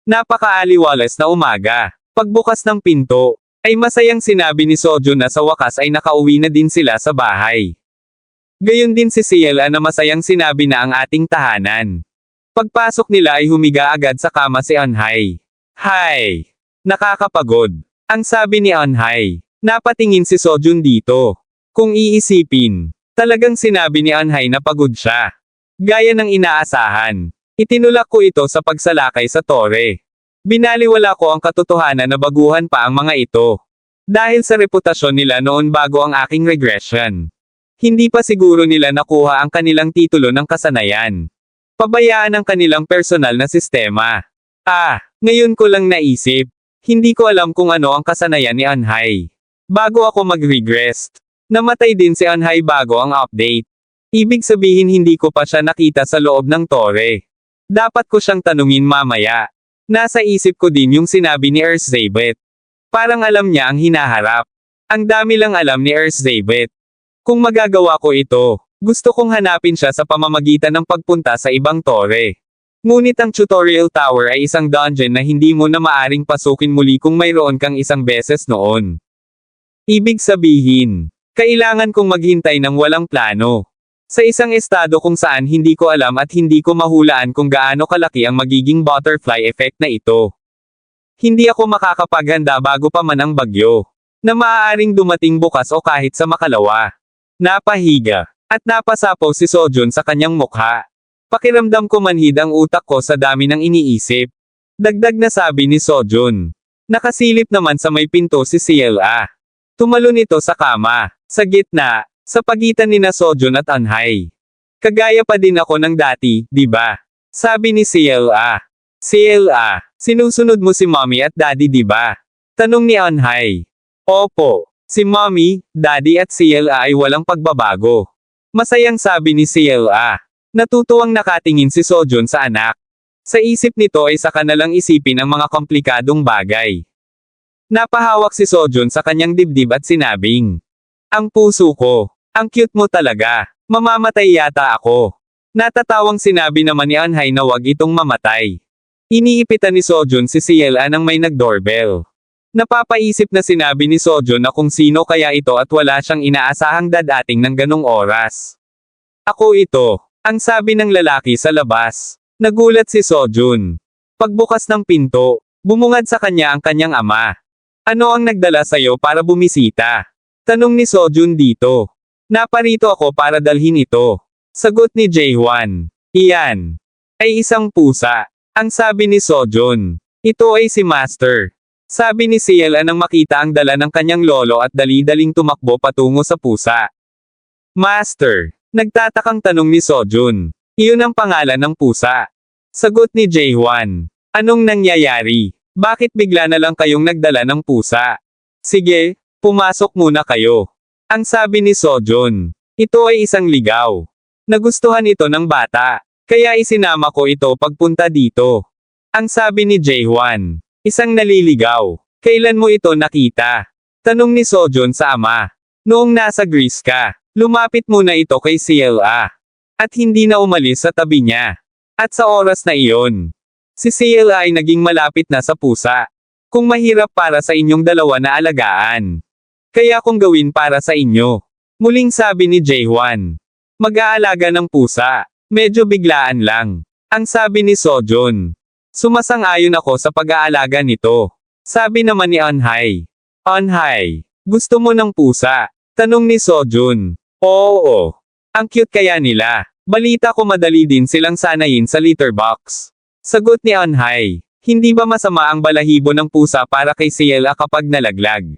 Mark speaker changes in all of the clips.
Speaker 1: Napakaaliwalas na umaga. Pagbukas ng pinto, ay masayang sinabi ni Sojun na sa wakas ay nakauwi na din sila sa bahay. Gayon din si Ciela na masayang sinabi na ang ating tahanan. Pagpasok nila ay humiga agad sa kama si Anhai. Hay! Nakakapagod. Ang sabi ni Anhai. Napatingin si Sojun dito. Kung iisipin, talagang sinabi ni Anhai na pagod siya. Gaya ng inaasahan. Itinulak ko ito sa pagsalakay sa tore. Binaliwala ko ang katotohanan na baguhan pa ang mga ito. Dahil sa reputasyon nila noon bago ang aking regression. Hindi pa siguro nila nakuha ang kanilang titulo ng kasanayan. Pabayaan ang kanilang personal na sistema. Ngayon ko lang naisip. Hindi ko alam kung ano ang kasanayan ni Anhai. Bago ako mag-regress. Namatay din si Anhai bago ang update. Ibig sabihin hindi ko pa siya nakita sa loob ng tore. Dapat ko siyang tanungin mamaya. Nasa isip ko din yung sinabi ni Erzsébet. Parang alam niya ang hinaharap. Ang dami lang alam ni Erzsébet. Kung magagawa ko ito, gusto kong hanapin siya sa pamamagitan ng pagpunta sa ibang tore. Ngunit ang tutorial tower ay isang dungeon na hindi mo na maaring pasukin muli kung mayroon kang isang beses noon. Ibig sabihin, kailangan kong maghintay ng walang plano. Sa isang estado kung saan hindi ko alam at hindi ko mahulaan kung gaano kalaki ang magiging butterfly effect na ito. Hindi ako makakapaghanda bago pa man ang bagyo, na maaaring dumating bukas o kahit sa makalawa. Napahiga, at napasapaw si Sojun sa kanyang mukha. Pakiramdam ko manhid ang utak ko sa dami ng iniisip. Dagdag na sabi ni Sojun. Nakasilip naman sa may pinto si Ciela. Tumalon ito sa kama, sa gitna, sa pagitan ni na Sojun at Anhai. Kagaya pa din ako ng dati, di ba? Sabi ni Ciela. Ciela, sinusunod mo si mommy at daddy di ba? Tanong ni Anhai. Opo, si mommy, daddy at Ciela ay walang pagbabago. Masayang sabi ni Ciela. Natutuwang nakatingin si Sojun sa anak. Sa isip nito ay saka na lang isipin ang mga komplikadong bagay. Napahawak si Sojun sa kanyang dibdib at sinabing, ang puso ko, ang cute mo talaga, mamamatay yata ako. Natatawang sinabi naman ni Anhai na wag itong mamatay. Iniipitan ni Sojun si Ciela nang may nag-doorbell. Napapaisip na sinabi ni Sojun na kung sino kaya ito at wala siyang inaasahang dadating ng ganong oras. Ako ito, ang sabi ng lalaki sa labas. Nagulat si Sojun. Pagbukas ng pinto, bumungad sa kanya ang kanyang ama. Ano ang nagdala sa'yo para bumisita? Tanong ni Sojun dito. Naparito ako para dalhin ito. Sagot ni Jaehwan. Iyan ay isang pusa. Ang sabi ni Sojun. Ito ay si Master. Sabi ni Ciela nang makita ang dala ng kanyang lolo at dali-daling tumakbo patungo sa pusa. Master. Nagtatakang tanong ni Sojun. Iyon ang pangalan ng pusa. Sagot ni Jaehwan. Anong nangyayari? Bakit bigla na lang kayong nagdala ng pusa? Sige, pumasok muna kayo. Ang sabi ni Sojun. Ito ay isang ligaw. Nagustuhan ito ng bata. Kaya isinama ko ito pagpunta dito. Ang sabi ni Jaehwan. Isang naliligaw. Kailan mo ito nakita? Tanong ni Sojun sa ama. Noong nasa Greece ka, lumapit muna ito kay Ciela. At hindi na umalis sa tabi niya. At sa oras na iyon, si Ciela ay naging malapit na sa pusa. Kung mahirap para sa inyong dalawa na alagaan. Kaya kung gawin para sa inyo. Muling sabi ni Jaehwan. Mag-aalaga ng pusa. Medyo biglaan lang. Ang sabi ni Sojun. Sumasang-ayon ako sa pag-aalaga nito. Sabi naman ni Anhai. Anhai, gusto mo ng pusa? Tanong ni Sojun. Oo. Ang cute kaya nila. Balita ko madali din silang sanayin sa litter box. Sagot ni Anhai. Hindi ba masama ang balahibo ng pusa para kay Ciela kapag nalaglag?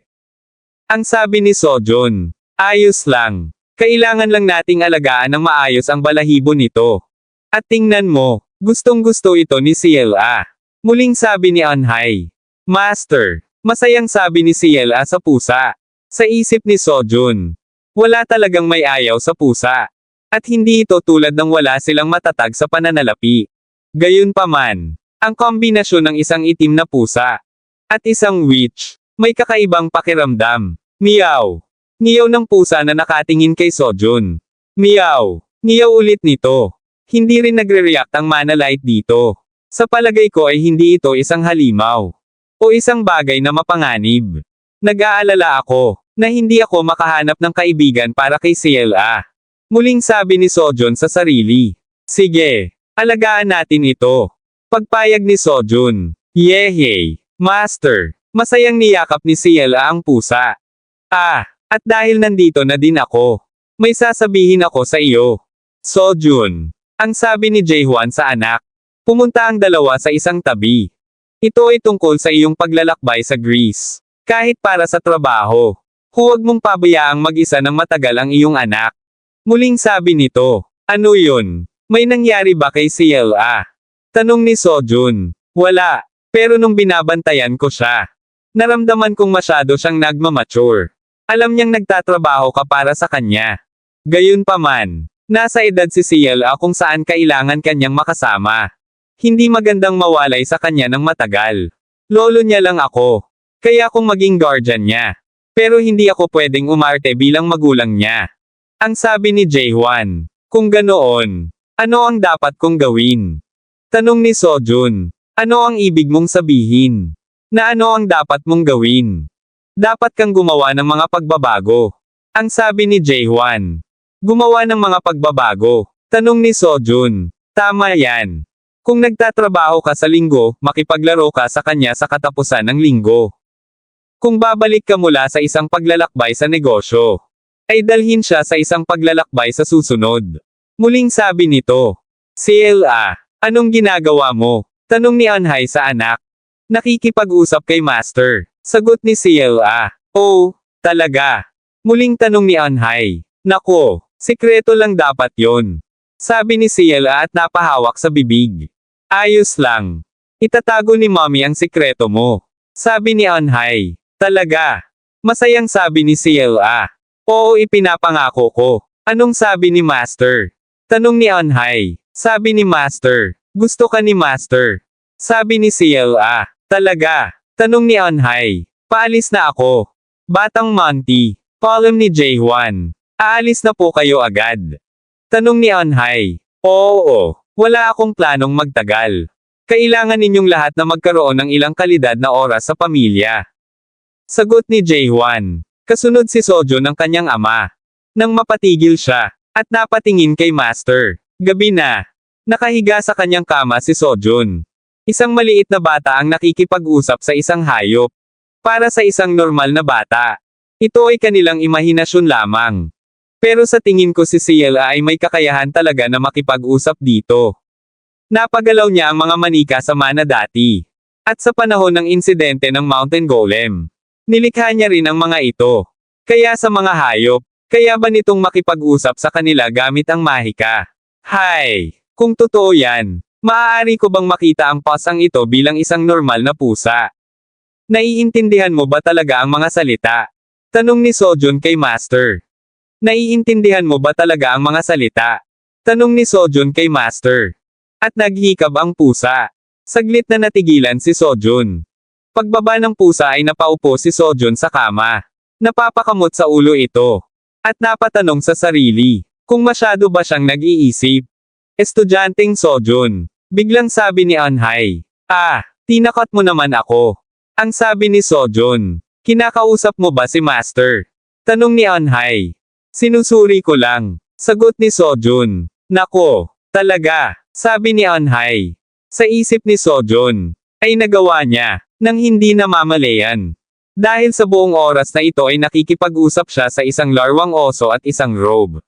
Speaker 1: Ang sabi ni Sojun. Ayos lang. Kailangan lang nating alagaan ng maayos ang balahibo nito. At tingnan mo, gustong-gusto ito ni Ciela. Muling sabi ni Anhai. Master, masayang sabi ni Ciela sa pusa. Sa isip ni Sojun. Wala talagang may ayaw sa pusa. At hindi ito tulad ng wala silang matatag sa pananalapi. Gayunpaman, ang kombinasyon ng isang itim na pusa at isang witch, may kakaibang pakiramdam. Meow. Ngiyaw ng pusa na nakatingin kay Sojun. Meow. Ngiyaw ulit nito. Hindi rin nagre-react ang Manalite dito. Sa palagay ko ay hindi ito isang halimaw. O isang bagay na mapanganib. Nag-aalala ako, na hindi ako makahanap ng kaibigan para kay CLA. Muling sabi ni Sojun sa sarili. Sige, alagaan natin ito. Pagpayag ni Sojun. Yehey, Master. Masayang niyakap ni CLA ang pusa. At dahil nandito na din ako, may sasabihin ako sa iyo. Sojun. Ang sabi ni Jaehwan sa anak. Pumunta ang dalawa sa isang tabi. Ito ay tungkol sa iyong paglalakbay sa Greece. Kahit para sa trabaho. Huwag mong pabayaang mag-isa ng matagal ang iyong anak. Muling sabi nito. Ano yun? May nangyari ba kay CLA? Tanong ni Sojun. Wala. Pero nung binabantayan ko siya, naramdaman kong masyado siyang nagmamature. Alam niyang nagtatrabaho ka para sa kanya. Gayunpaman, nasa edad si CLA kung saan kailangan kanyang makasama. Hindi magandang mawalay sa kanya ng matagal. Lolo niya lang ako. Kaya kung maging guardian niya. Pero hindi ako pwedeng umarte bilang magulang niya. Ang sabi ni Jaehwan. Kung ganoon, ano ang dapat kong gawin? Tanong ni Sojun. Ano ang ibig mong sabihin? Na ano ang dapat mong gawin? Dapat kang gumawa ng mga pagbabago. Ang sabi ni Jaehwan. Gumawa ng mga pagbabago. Tanong ni Sojun. Tama yan. Kung nagtatrabaho ka sa linggo, makipaglaro ka sa kanya sa katapusan ng linggo. Kung babalik ka mula sa isang paglalakbay sa negosyo, ay dalhin siya sa isang paglalakbay sa susunod. Muling sabi nito. CLA, anong ginagawa mo? Tanong ni Anhai sa anak. Nakikipag-usap kay Master. Sagot ni CLA. Oh, talaga. Muling tanong ni Anhai. Nako, sikreto lang dapat yon. Sabi ni CLA at napahawak sa bibig. Ayos lang. Itatago ni Mommy ang sikreto mo. Sabi ni Anhai. Talaga. Masayang sabi ni CLA. Oo, ipinapangako ko. Anong sabi ni Master? Tanong ni Anhai. Sabi ni Master. Gusto ka ni Master. Sabi ni CLA. Talaga. Tanong ni Anhai. Paalis na ako. Batang Monty. Column ni Jaehwan. Aalis na po kayo agad. Tanong ni Anhai. Oo. Wala akong planong magtagal. Kailangan ninyong lahat na magkaroon ng ilang kalidad na oras sa pamilya. Sagot ni Jaehwan. Kasunod si Sojun ng kanyang ama. Nang mapatigil siya, at napatingin kay Master. Gabi na. Nakahiga sa kanyang kama si Sojun. Isang maliit na bata ang nakikipag-usap sa isang hayop. Para sa isang normal na bata, ito ay kanilang imahinasyon lamang. Pero sa tingin ko si CLA ay may kakayahan talaga na makipag-usap dito. Napagalaw niya ang mga manika sa mana dati. At sa panahon ng insidente ng Mountain Golem, nilikha niya rin ang mga ito. Kaya sa mga hayop, kaya ba nitong makipag-usap sa kanila gamit ang mahika? Hay! Kung totoo yan, maaari ko bang makita ang pasang ito bilang isang normal na pusa? Naiintindihan mo ba talaga ang mga salita? Tanong ni Sojun kay Master. Naiintindihan mo ba talaga ang mga salita? Tanong ni Sojun kay Master. At naghikab ang pusa. Saglit na natigilan si Sojun. Pagbaba ng pusa ay napaupo si Sojun sa kama. Napapakamot sa ulo ito. At napatanong sa sarili, kung masyado ba siyang nag-iisip. Estudyanteng Sojun. Biglang sabi ni Anhai. Tinakot mo naman ako. Ang sabi ni Sojun. Kinakausap mo ba si Master? Tanong ni Anhai. Sinusuri ko lang. Sagot ni Sojun. Nako, talaga, sabi ni Anhai. Sa isip ni Sojun, ay nagawa niya, nang hindi namamalayan. Dahil sa buong oras na ito ay nakikipag-usap siya sa isang larwang oso at isang robe.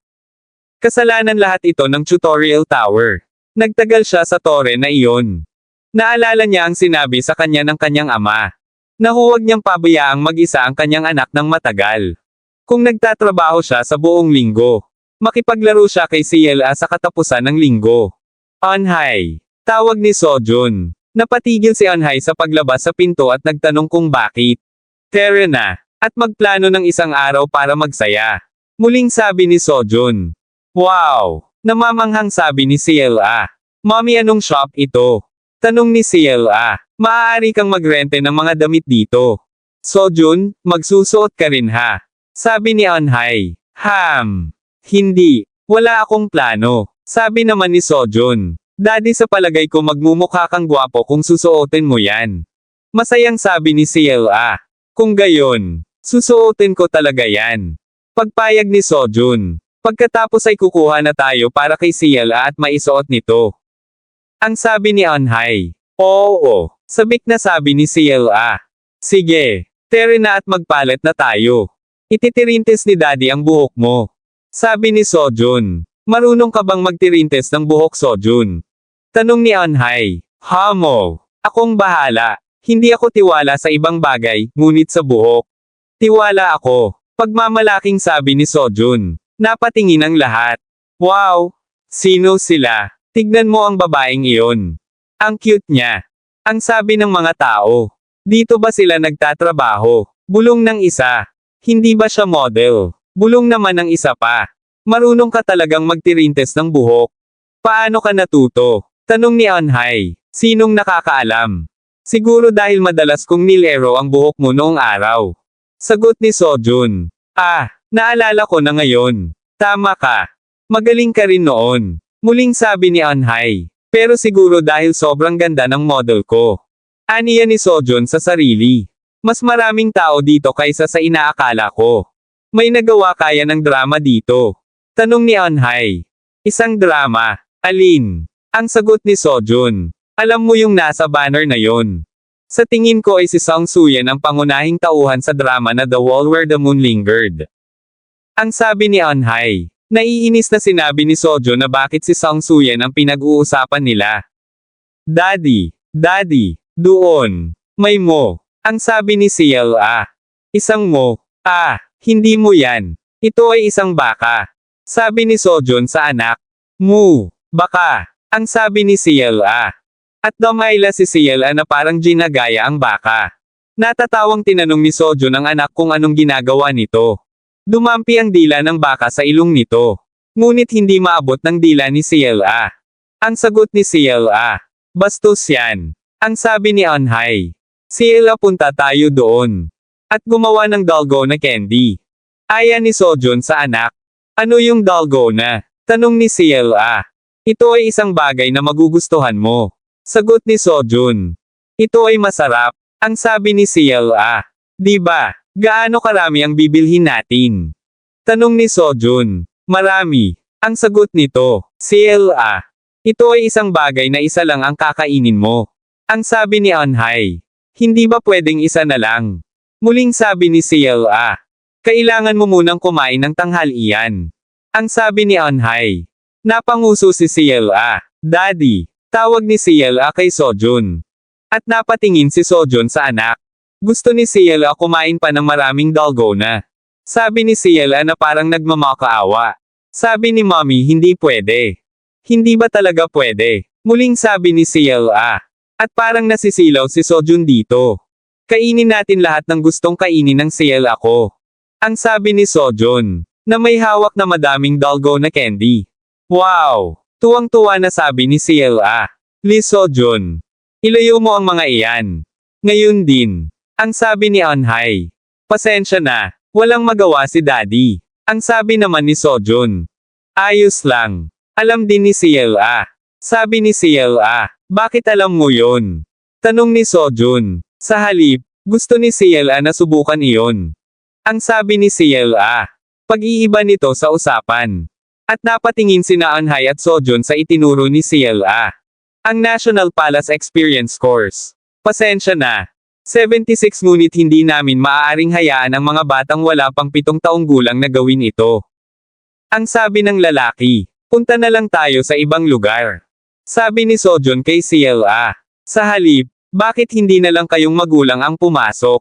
Speaker 1: Kasalanan lahat ito ng tutorial tower. Nagtagal siya sa tore na iyon. Naalala niya ang sinabi sa kanya ng kanyang ama. Na huwag niyang pabayaang mag-isa ang kanyang anak ng matagal. Kung nagtatrabaho siya sa buong linggo, makipaglaro siya kay CLA sa katapusan ng linggo. Anhai. Tawag ni Sojun. Napatigil si Anhai sa paglabas sa pinto at nagtanong kung bakit. Tara na. At magplano ng isang araw para magsaya. Muling sabi ni Sojun. Wow! Namamanghang sabi ni CLA. Mommy, anong shop ito? Tanong ni CLA. Maaari kang magrente ng mga damit dito. Sojun, magsusuot ka rin ha? Sabi ni Anhai. Hindi. Wala akong plano. Sabi naman ni Sojun. Daddy, sa palagay ko magmumukha kang gwapo kung susuotin mo yan. Masayang sabi ni CLA. Kung gayon, susuotin ko talaga yan. Pagpayag ni Sojun. Pagkatapos ay kukuha na tayo para kay CLA at maisuot nito. Ang sabi ni Anhai. Oo, sabik na sabi ni CLA. Sige, tere na at magpalit na tayo. Ititirintes ni Daddy ang buhok mo. Sabi ni Sojun. Marunong ka bang magtirintes ng buhok, Sojun? Tanong ni Anhai. Hamo. Akong bahala. Hindi ako tiwala sa ibang bagay, ngunit sa buhok. Tiwala ako. Pagmamalaking sabi ni Sojun. Napatingin ang lahat. Wow! Sino sila? Tignan mo ang babaeng iyon. Ang cute niya. Ang sabi ng mga tao. Dito ba sila nagtatrabaho? Bulong ng isa. Hindi ba siya model? Bulong naman ng isa pa. Marunong ka talagang magtirintes ng buhok. Paano ka natuto? Tanong ni Anhai. Sinong nakakaalam? Siguro dahil madalas kong nilero ang buhok mo noong araw. Sagot ni Sojun. Naalala ko na ngayon. Tama ka. Magaling ka rin noon. Muling sabi ni Anhai. Pero siguro dahil sobrang ganda ng model ko. Aniya ni Sojun sa sarili. Mas maraming tao dito kaysa sa inaakala ko. May nagawa kaya ng drama dito. Tanong ni Anhai. Isang drama. Alin? Ang sagot ni Sojun. Alam mo yung nasa banner na yon. Sa tingin ko ay si Song Suyen ang pangunahing tauhan sa drama na The Wall Where the Moon Lingered. Ang sabi ni Anhai. Naiinis na sinabi ni Sojun na bakit si Song Suyen ang pinag-uusapan nila. Daddy, doon. May mo. Ang sabi ni CLA. Isang mo. Hindi mo yan. Ito ay isang baka. Sabi ni Sojun sa anak. Mu. Baka. Ang sabi ni CLA. At dumayla si CLA na parang ginagaya ang baka. Natatawang tinanong ni Sojun ang anak kung anong ginagawa nito. Dumampi ang dila ng baka sa ilong nito. Ngunit hindi maabot ng dila ni CLA. Ang sagot ni CLA. Bastos yan. Ang sabi ni Anhai. CLA, punta tayo doon. At gumawa ng dalgona candy. Aya ni Sojun sa anak. Ano yung dalgona? Tanong ni CLA. Ito ay isang bagay na magugustuhan mo. Sagot ni Sojun. Ito ay masarap. Ang sabi ni CLA. Diba? Gaano karami ang bibilhin natin? Tanong ni Sojun. Marami. Ang sagot nito. CLA. Ito ay isang bagay na isa lang ang kakainin mo. Ang sabi ni Anhai. Hindi ba pwedeng isa na lang? Muling sabi ni CLA. Kailangan mo munang kumain ng tanghalian. Ang sabi ni Anhai. Napanguso si CLA. Daddy. Tawag ni CLA kay Sojun. At napatingin si Sojun sa anak. Gusto ni CLA kumain pa ng maraming dalgona. Sabi ni CLA na parang nagmamakaawa. Sabi ni Mommy, hindi pwede. Hindi ba talaga pwede? Muling sabi ni CLA. At parang nasisilaw si Sojun dito. Kainin natin lahat ng gustong kainin ng CLA ko. Ang sabi ni Sojun. Na may hawak na madaming dalgona candy. Wow! Tuwang-tuwa na sabi ni CLA. Lee Sojun. Ilayo mo ang mga iyan. Ngayon din. Ang sabi ni Anhai. Pasensya na. Walang magawa si Daddy. Ang sabi naman ni Sojun. Ayos lang. Alam din ni CLA. Sabi ni CLA. Bakit alam mo yon? Tanong ni Sojun. Sa halip, gusto ni CLA na subukan iyon. Ang sabi ni CLA. Pag-iiba nito sa usapan. At napatingin sina Anhai at Sojun sa itinuro ni CLA. Ang National Palace Experience Course. Pasensya na. 76 ngunit hindi namin maaaring hayaan ang mga batang wala pang 7 taong gulang na gawin ito. Ang sabi ng lalaki. Punta na lang tayo sa ibang lugar. Sabi ni Sojun kay CLA. Sa halip, bakit hindi na lang kayong magulang ang pumasok?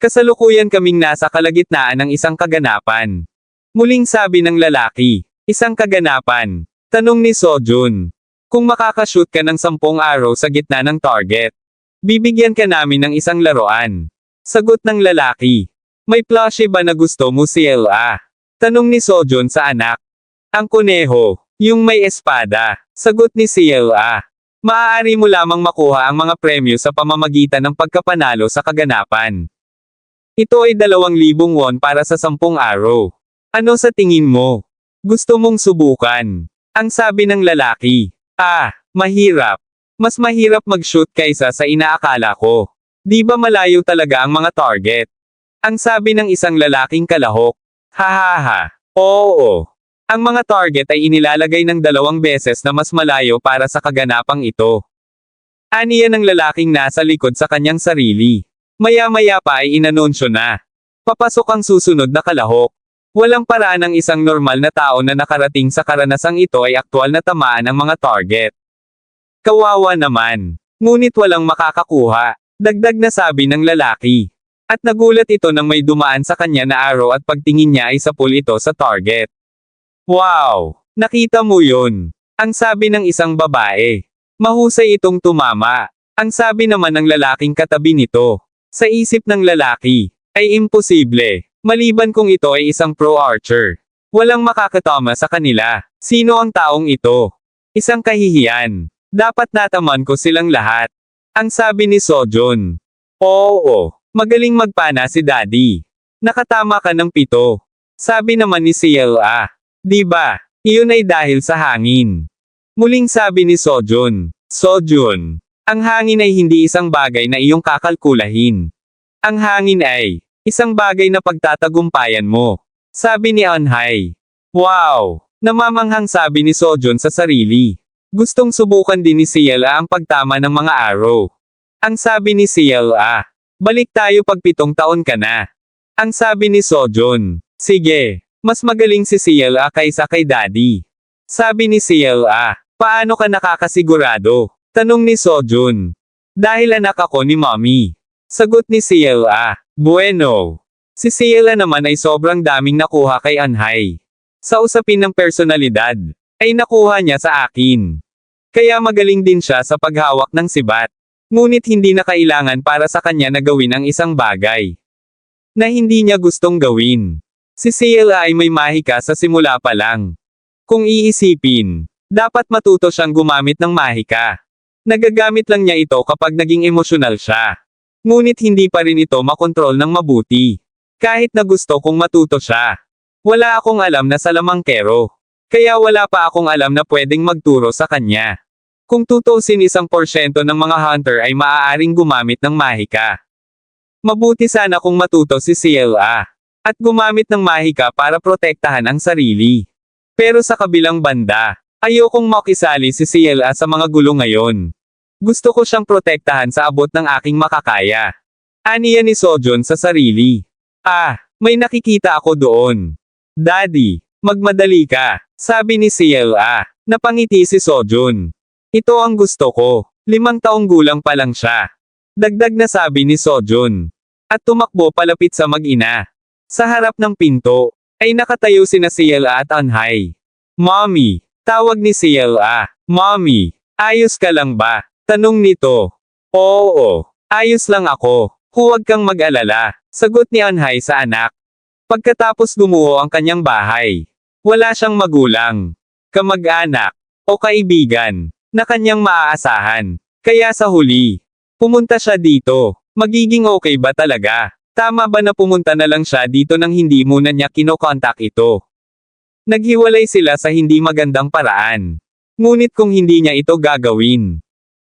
Speaker 1: Kasalukuyan kaming nasa kalagitnaan ng isang kaganapan. Muling sabi ng lalaki. Isang kaganapan. Tanong ni Sojun. Kung makakashoot ka ng 10 araw sa gitna ng target, bibigyan ka namin ng isang laruan. Sagot ng lalaki. May plushie ba na gusto mo, CLA? Tanong ni Sojun sa anak. Ang kuneho. Yung may espada. Sagot ni CLA. Maaari mo lamang makuha ang mga premyo sa pamamagitan ng pagkapanalo sa kaganapan. Ito ay 2,000 won para sa 10 araw. Ano sa tingin mo? Gusto mong subukan? Ang sabi ng lalaki. Mahirap. Mas mahirap mag-shoot kaysa sa inaakala ko. Di ba malayo talaga ang mga target? Ang sabi ng isang lalaking kalahok. Hahaha. Oo. Ang mga target ay inilalagay ng 2 beses na mas malayo para sa kaganapang ito. Aniya ng lalaking nasa likod sa kanyang sarili. Maya-maya pa ay inanunsyo na. Papasok ang susunod na kalahok. Walang paraan ng isang normal na tao na nakarating sa karanasang ito ay aktwal na tamaan ang mga target. Kawawa naman. Ngunit walang makakakuha. Dagdag na sabi ng lalaki. At nagulat ito nang may dumaan sa kanya na arrow at pagtingin niya ay sapul ito sa target. Wow! Nakita mo yun? Ang sabi ng isang babae. Mahusay itong tumama. Ang sabi naman ng lalaking katabi nito. Sa isip ng lalaki, ay imposible. Maliban kung ito ay isang pro archer. Walang makakatama sa kanila. Sino ang taong ito? Isang kahihiyan. Dapat nataman ko silang lahat. Ang sabi ni Sojun. Oo, magaling magpana si Daddy. Nakatama ka ng 7. Sabi naman ni CLA. Diba, iyon ay dahil sa hangin. Muling sabi ni Sojun. Sojun, ang hangin ay hindi isang bagay na iyong kakalkulahin. Ang hangin ay isang bagay na pagtatagumpayan mo. Sabi ni Anhai. Wow! Namamanghang sabi ni Sojun sa sarili. Gustong subukan din ni CLA ang pagtama ng mga arrow. Ang sabi ni CLA. Balik tayo pag 7 taon ka na. Ang sabi ni Sojun. Sige, mas magaling si CLA kaysa kay Daddy. Sabi ni CLA. Paano ka nakakasigurado? Tanong ni Sojun. Dahil anak ako ni Mommy. Sagot ni CLA. Bueno. Si CLA naman ay sobrang daming nakuha kay Anhai. Sa usapin ng personalidad, ay nakuha niya sa akin. Kaya magaling din siya sa paghawak ng sibat. Ngunit hindi na kailangan para sa kanya na gawin ang isang bagay na hindi niya gustong gawin. Si CLA ay may mahika sa simula pa lang. Kung iisipin, dapat matuto siyang gumamit ng mahika. Nagagamit lang niya ito kapag naging emosyonal siya. Ngunit hindi pa rin ito makontrol ng mabuti. Kahit na gusto kong matuto siya. Wala akong alam na salamangkero. Kaya wala pa akong alam na pwedeng magturo sa kanya. Kung tutuusin 1% ng mga hunter ay maaaring gumamit ng mahika. Mabuti sana kung matuto si CLA. At gumamit ng mahika para protektahan ang sarili. Pero sa kabilang banda, ayokong makisali si CLA sa mga gulo ngayon. Gusto ko siyang protektahan sa abot ng aking makakaya. Aniya ni Sojun sa sarili. May nakikita ako doon. Daddy, magmadali ka, sabi ni CLA. Napangiti si Sojun. Ito ang gusto ko. 5 taong gulang pa lang siya. Dagdag na sabi ni Sojun. At tumakbo palapit sa mag-ina. Sa harap ng pinto, ay nakatayo sina CLA at Anhai. Mommy, tawag ni CLA. Mommy, ayos ka lang ba? Tanong nito. Oo, ayos lang ako. Huwag kang mag-alala, sagot ni Anhai sa anak. Pagkatapos gumuho ang kanyang bahay, wala siyang magulang, kamag-anak, o kaibigan, na kanyang maaasahan. Kaya sa huli, pumunta siya dito. Magiging okay ba talaga? Tama ba na pumunta na lang siya dito nang hindi muna niya kinokontak ito? Naghiwalay sila sa hindi magandang paraan. Ngunit kung hindi niya ito gagawin,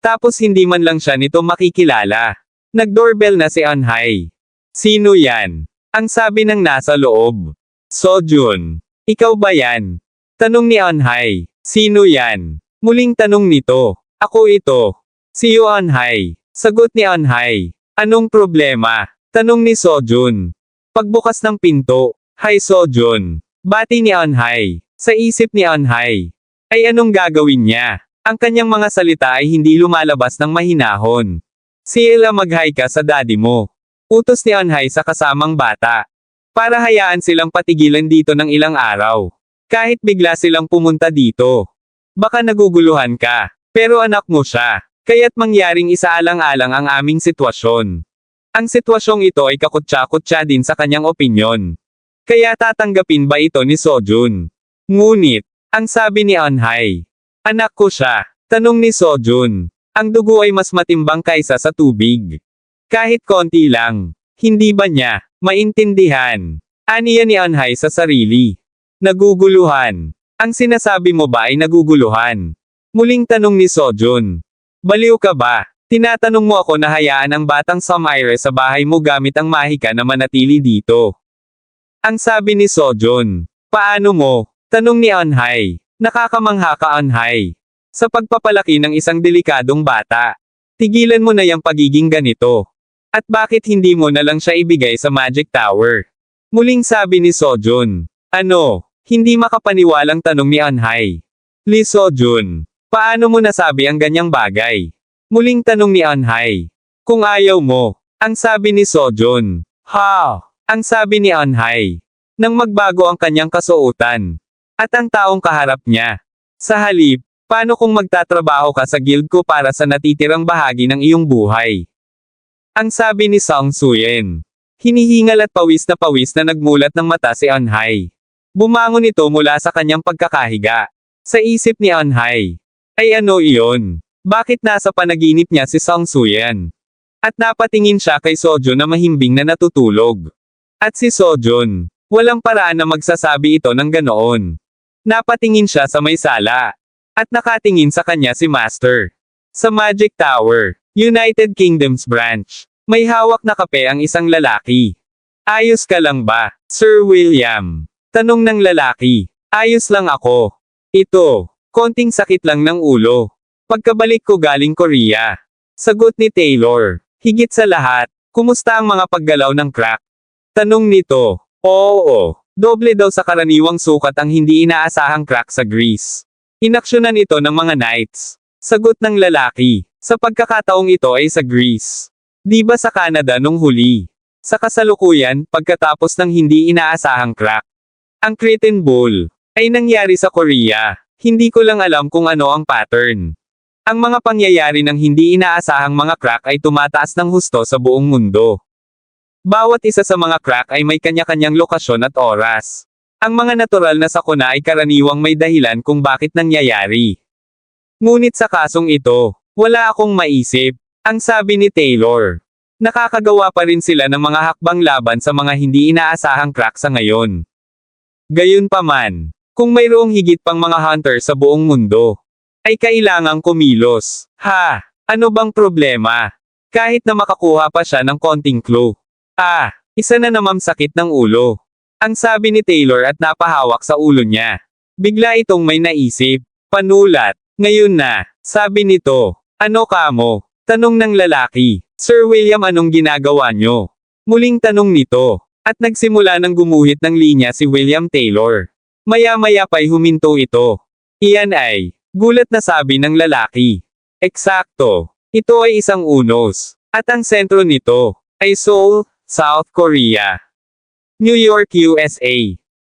Speaker 1: tapos hindi man lang siya nito makikilala. Nag-doorbell na si Anhai. Sino yan? Ang sabi ng nasa loob. Sojun. Ikaw ba yan? Tanong ni Anhai. Sino yan? Muling tanong nito. Ako ito. Si Anhai. Sagot ni Anhai. Anong problema? Tanong ni Sojun. Pagbukas ng pinto. Hi Sojun. Bati ni Anhai. Sa isip ni Anhai. Ay anong gagawin niya? Ang kanyang mga salita ay hindi lumalabas ng mahinahon. CLA mag-hi ka sa daddy mo. Utos ni Anhai sa kasamang bata. Para hayaan silang patigilan dito ng ilang araw. Kahit bigla silang pumunta dito. Baka naguguluhan ka. Pero anak mo siya. Kaya't mangyaring isaalang-alang ang aming sitwasyon. Ang sitwasyong ito ay kakutsa-kutsa din sa kanyang opinyon. Kaya tatanggapin ba ito ni Sojun? Ngunit, ang sabi ni Anhai. Anak ko siya. Tanong ni Sojun. Ang dugo ay mas matimbang kaysa sa tubig. Kahit konti lang. Hindi ba niya maintindihan? Aniya ni Anhai sa sarili. Naguguluhan. Ang sinasabi mo ba ay naguguluhan? Muling tanong ni Sojun. Baliw ka ba? Tinatanong mo ako na hayaan ang batang Samaire sa bahay mo gamit ang mahika na manatili dito. Ang sabi ni Sojun. Paano mo? Tanong ni Eunhae. Nakakamangha ka, Eunhae. Sa pagpapalaki ng isang delikadong bata. Tigilan mo na yung pagiging ganito. At bakit hindi mo na lang siya ibigay sa Magic Tower? Muling sabi ni Sojun. Ano? Hindi makapaniwalang tanong ni Eunhae. Lee Sojun. Paano mo nasabi ang ganyang bagay? Muling tanong ni Eunhae. Kung ayaw mo. Ang sabi ni Sojun. Ha? Ang sabi ni Eunhae. Nang magbago ang kanyang kasuotan. At ang taong kaharap niya. Sa halip, paano kung magtatrabaho ka sa guild ko para sa natitirang bahagi ng iyong buhay? Ang sabi ni Song Suyen. Hinihingal at pawis na nagmulat ng mata si Eunhae. Bumangon ito mula sa kanyang pagkakahiga. Sa isip ni Eunhae. Ay ano iyon? Bakit nasa panaginip niya si Song Suyen? At napatingin siya kay Sojun na mahimbing na natutulog. At si Sojun, walang paraan na magsasabi ito ng ganoon. Napatingin siya sa may sala. At nakatingin sa kanya si Master. Sa Magic Tower, United Kingdoms branch, may hawak na kape ang isang lalaki. Ayos ka lang ba, Sir William? Tanong ng lalaki. Ayos lang ako. Ito, konting sakit lang ng ulo. Pagkabalik ko galing Korea. Sagot ni Taylor. Higit sa lahat, kumusta ang mga paggalaw ng crack? Tanong nito. Oo, doble daw sa karaniwang sukat ang hindi inaasahang crack sa Greece. Inaksyonan ito ng mga knights. Sagot ng lalaki. Sa pagkakataong ito ay sa Greece. Di ba sa Canada nung huli? Sa kasalukuyan, pagkatapos ng hindi inaasahang crack. Ang Cretan Bull ay nangyari sa Korea. Hindi ko lang alam kung ano ang pattern. Ang mga pangyayari ng hindi inaasahang mga crack ay tumataas ng husto sa buong mundo. Bawat isa sa mga crack ay may kanya-kanyang lokasyon at oras. Ang mga natural na sakuna ay karaniwang may dahilan kung bakit nangyayari. Ngunit sa kasong ito, wala akong maisip, ang sabi ni Taylor. Nakakagawa pa rin sila ng mga hakbang laban sa mga hindi inaasahang crack sa ngayon. Gayunpaman, kung mayroong higit pang mga hunter sa buong mundo, ay kailangang kumilos. Ha? Ano bang problema? Kahit na makakuha pa siya ng konting clue. Isa na namang sakit ng ulo. Ang sabi ni Taylor at napahawak sa ulo niya. Bigla itong may naisip. Panulat. Ngayon na. Sabi nito. Ano ka mo? Tanong ng lalaki. Sir William, anong ginagawa nyo? Muling tanong nito. At nagsimula ng gumuhit ng linya si William Taylor. Maya-maya pa'y huminto ito. Iyan ay. Gulat na sabi ng lalaki. Eksakto. Ito ay isang unos. At ang sentro nito ay Seoul, South Korea. New York, USA.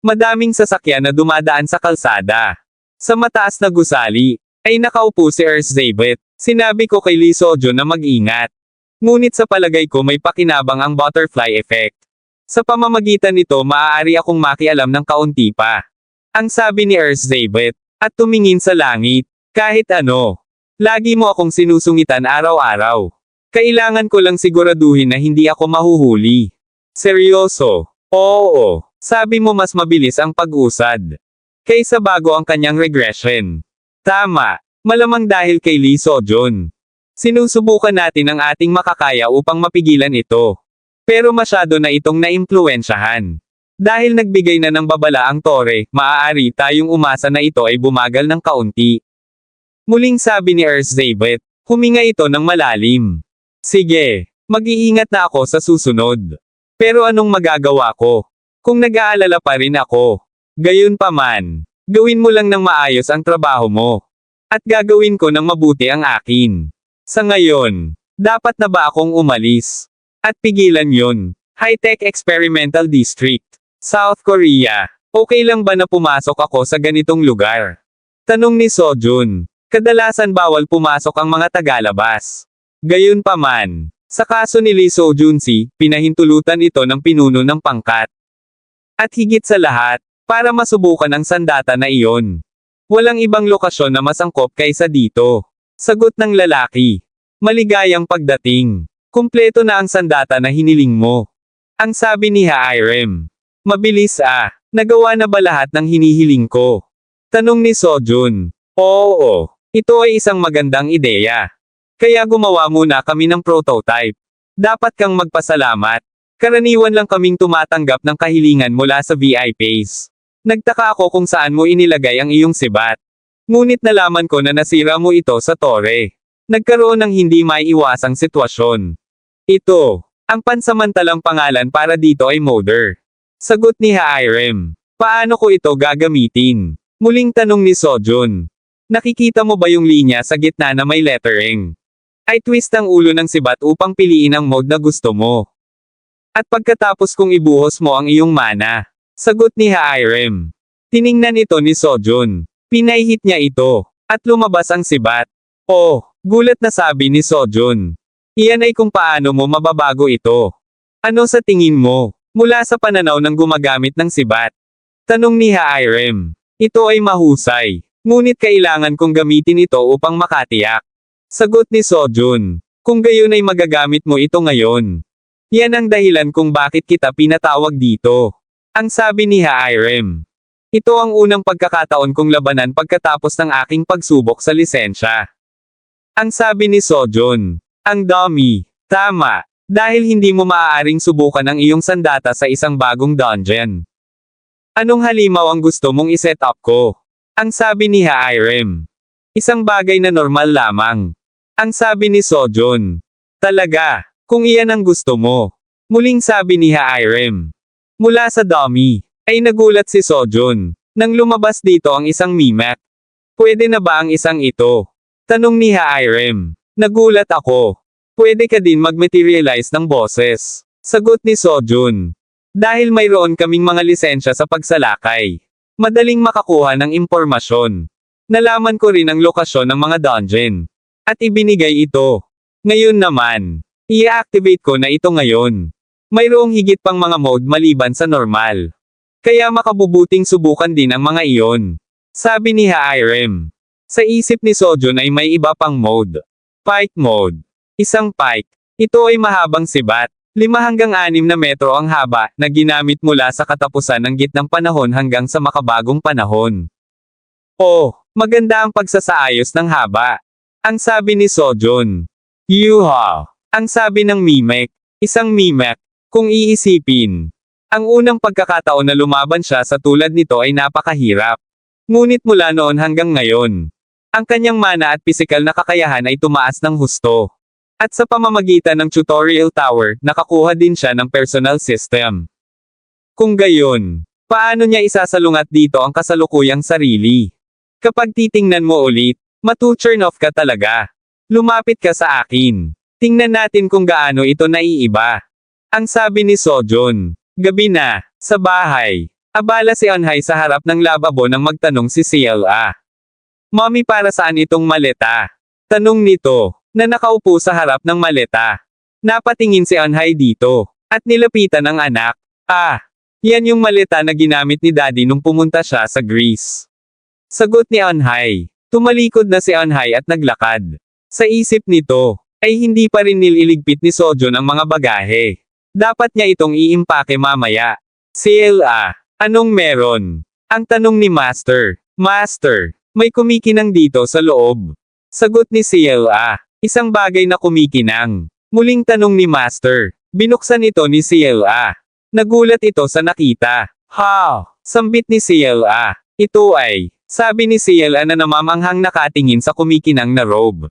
Speaker 1: Madaming sasakyan na dumadaan sa kalsada. Sa mataas na gusali, ay nakaupo si Erzsébet. Sinabi ko kay Lee Sojun na mag-ingat. Ngunit sa palagay ko may pakinabang ang butterfly effect. Sa pamamagitan nito maaari akong makialam ng kaunti pa. Ang sabi ni Erzsébet, at tumingin sa langit. Kahit ano. Lagi mo akong sinusungitan araw-araw. Kailangan ko lang siguraduhin na hindi ako mahuhuli. Seryoso. Oo. Sabi mo mas mabilis ang pag-usad. Kaysa bago ang kanyang regression. Tama. Malamang dahil kay Lee Sojun. Sinusubukan natin ang ating makakaya upang mapigilan ito. Pero masyado na itong naimpluwensyahan. Dahil nagbigay na ng babala ang tore, maaari tayong umasa na ito ay bumagal ng kaunti. Muling sabi ni Erzsébet, huminga ito ng malalim. Sige, mag-iingat na ako sa susunod. Pero anong magagawa ko? Kung nag-aalala pa rin ako. Gayunpaman, gawin mo lang ng maayos ang trabaho mo. At gagawin ko ng mabuti ang akin. Sa ngayon, dapat na ba akong umalis? At pigilan yon. High-Tech Experimental District, South Korea. Okay lang ba na pumasok ako sa ganitong lugar? Tanong ni Sojun. Kadalasan bawal pumasok ang mga tagalabas. Gayunpaman, sa kaso ni Lee Sojun-si, pinahintulutan ito ng pinuno ng pangkat. At higit sa lahat, para masubukan ang sandata na iyon. Walang ibang lokasyon na masangkop kaysa dito. Sagot ng lalaki. Maligayang pagdating. Kumpleto na ang sandata na hiniling mo. Ang sabi ni Hairem. Mabilis Nagawa na ba lahat ng hinihiling ko? Tanong ni Sojun. Oo. Ito ay isang magandang ideya. Kaya gumawa muna kami ng prototype. Dapat kang magpasalamat. Karaniwan lang kaming tumatanggap ng kahilingan mula sa VIPs. Nagtaka ako kung saan mo inilagay ang iyong sibat. Ngunit nalaman ko na nasira mo ito sa tore. Nagkaroon ng hindi maiiwasang sitwasyon. Ito, ang pansamantalang pangalan para dito ay Mother. Sagot ni Hairem. Paano ko ito gagamitin? Muling tanong ni Sojun. Nakikita mo ba yung linya sa gitna na may lettering? Ay twist ang ulo ng sibat upang piliin ang mode na gusto mo. At pagkatapos kong ibuhos mo ang iyong mana. Sagot ni Hairem. Tiningnan ito ni Sojun. Pinahihit niya ito. At lumabas ang sibat. Oh, gulat na sabi ni Sojun. Iyan ay kung paano mo mababago ito. Ano sa tingin mo? Mula sa pananaw ng gumagamit ng sibat. Tanong ni Hairem. Ito ay mahusay. Ngunit kailangan kong gamitin ito upang makatiyak. Sagot ni Sojun. Kung gayon ay magagamit mo ito ngayon. Yan ang dahilan kung bakit kita pinatawag dito. Ang sabi ni Hairem. Ito ang unang pagkakataon kong labanan pagkatapos ng aking pagsubok sa lisensya. Ang sabi ni Sojun. Ang dummy. Tama. Dahil hindi mo maaaring subukan ang iyong sandata sa isang bagong dungeon. Anong halimaw ang gusto mong iset up ko? Ang sabi ni Hairem. Isang bagay na normal lamang. Ang sabi ni Sojun. Talaga. Kung iyan ang gusto mo. Muling sabi ni Hairem. Mula sa dummy, ay nagulat si Sojun. Nang lumabas dito ang isang mimak. Pwede na ba ang isang ito? Tanong ni Hairem. Nagulat ako. Pwede ka din mag-materialize ng boses. Sagot ni Sojun. Dahil mayroon kaming mga lisensya sa pagsalakay. Madaling makakuha ng impormasyon. Nalaman ko rin ang lokasyon ng mga dungeon. At ibinigay ito. Ngayon naman. I-activate ko na ito ngayon. Mayroong higit pang mga mode maliban sa normal. Kaya makabubuting subukan din ang mga iyon. Sabi ni Hairem. Sa isip ni Sojun ay may iba pang mode. Pike mode. Isang pike. Ito ay mahabang sibat. 5 hanggang 6 na metro ang haba na ginamit mula sa katapusan ng gitnang panahon hanggang sa makabagong panahon. Oh, maganda ang pagsasaayos ng haba. Ang sabi ni Sojun. Yuha. Ang sabi ng Mimek. Isang Mimek. Kung iisipin. Ang unang pagkakataon na lumaban siya sa tulad nito ay napakahirap. Ngunit mula noon hanggang ngayon. Ang kanyang mana at pisikal na kakayahan ay tumaas ng husto. At sa pamamagitan ng tutorial tower, nakakuha din siya ng personal system. Kung gayon, paano niya isasalungat dito ang kasalukuyang sarili? Kapag titingnan mo ulit, matu-turn off ka talaga. Lumapit ka sa akin. Tingnan natin kung gaano ito naiiba. Ang sabi ni Sojun. Gabi na, sa bahay. Abala si Anhai sa harap ng lababo nang magtanong si Ciela. Mommy, para saan itong maleta? Tanong nito, na nakaupo sa harap ng maleta. Napatingin si Anhai dito, at nilapitan ang anak. Ah, yan yung maleta na ginamit ni Daddy nung pumunta siya sa Greece. Sagot ni Anhai. Tumalikod na si Anhai at naglakad. Sa isip nito, ay hindi pa rin nililigpit ni Sojun ang mga bagahe. Dapat niya itong iimpake mamaya. Ciela, anong meron? Ang tanong ni Master. Master, may kumikinang dito sa loob. Sagot ni Ciela. Isang bagay na kumikinang. Muling tanong ni Master. Binuksan ito ni Ciela. Nagulat ito sa nakita. Ha! Sambit ni Ciela. Ito ay, sabi ni Ciela na namamanghang nakatingin sa kumikinang na robe.